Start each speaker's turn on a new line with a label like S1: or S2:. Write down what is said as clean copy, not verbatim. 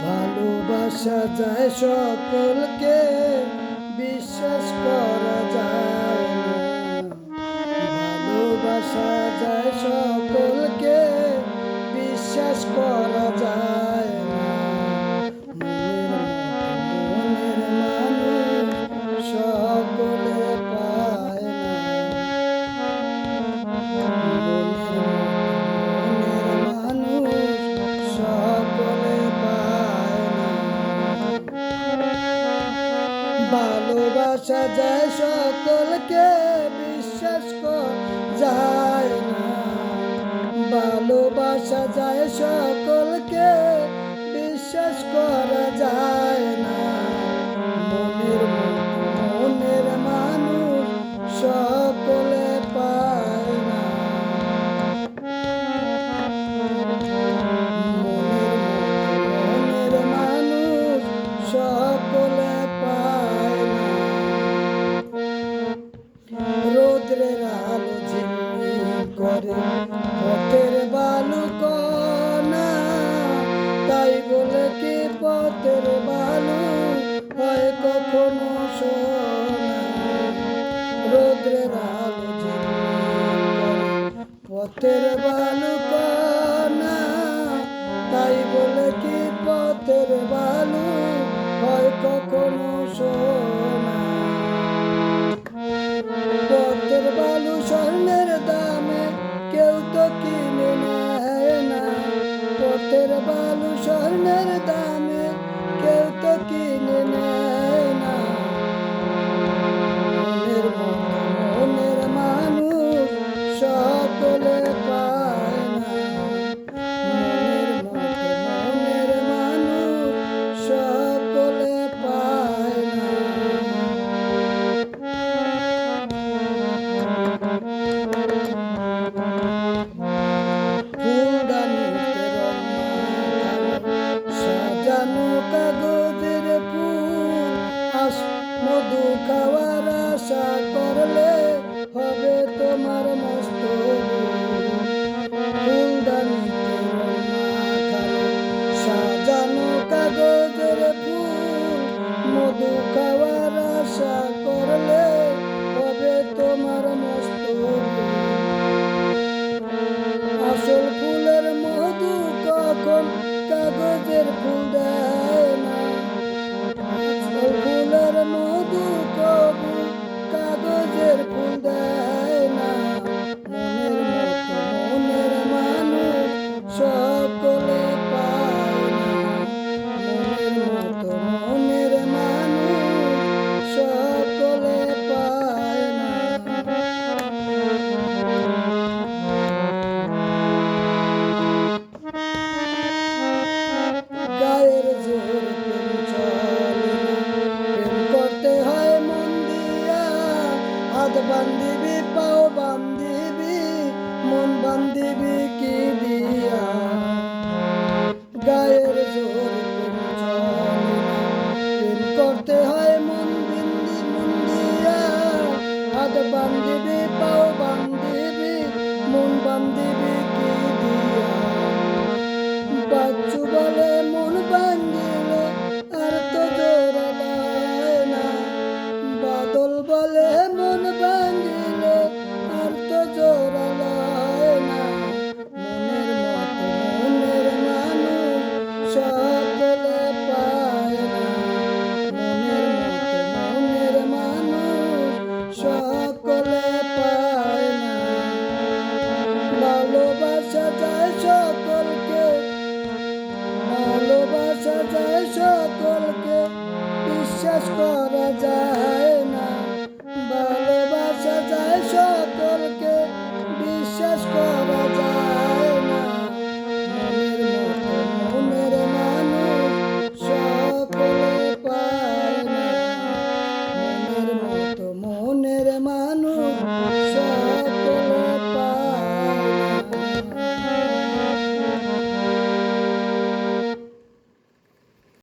S1: ভালোবাসা যায় সকলকে, বিশ্বাস করা যায় না। ভালোবাসা যায় সকলকে, বিশ্বাস করা যায় না। মনের মানুষ সকলে পায় না। ভালোবাসা যায় সকলকে, বিশ্বাস করা যায় না। ভালোবাসা যায় সকলকে, বিশ্বাস করা যায় না। মনের মানুষ সকলে পায় না। মনের মানুষ সকলে পায় না। রোদ্রের আলো ঝিলমিল করে পথের বালু কণা, তাই বলে কি পথের বালু হয় কখনো সোনা? রোদ্রের আলো ঝিলমিল করে পথের বালু কণা, তাই বলে কি পথের বালু হয় কখনো সোনা? পথের বালু স্বর্ণের দামে কেউ তো কিনে নেয় না। পথের বালু স্বর্ণের দামে কেউ তো কিনে নেয় না। মনের মানুষ সকলে পায় না। মনের মানুষ সকলে পায় না। সাজানো কাগজের ফুল, মধু খাওয়ার আশা করলে হবে তোমার মস্ত ফুলদানিতে সাজানো কাগজের ফুল, মধু খাওয়ার আশা করলে হবে তোমার মস্ত। আসল ফুলের মধু কখন কাগজের ফুল দেয় না। আসল ফুলের মধু কবু কাগজের ফুল দেয় না। মনের মানুষ সকলে পায় না। মনের মানুষ সকলে পায় না। গায়ের জোর প্রেম চলে না, প্রেম করতে হয় মন দিয়া। হাত বান্ধিবি, পাও বান্ধিবি, মন বান্ধিবি কি দিয়া? গায়ের জোর প্রেম চলে না, প্রেম করতে হয় মন দিয়া। হাত বান্ধিবি, পাও বান্ধিবি, মন বান্ধিবি কি দিয়া? বাচ্চু বলে মন ভাঙ্গিলে আর তো জোড়া লয় না। বাদল বলে মন ভাঙ্গিলে আর তো জোড়া লয় না। মনের মানুষ সকলে পায় না। মনের মানুষ সকলে পায় না। ভালোবাসা যায় সকলকে, ভালোবাসা যায় সকলকে, বিশ্বাস করা যায়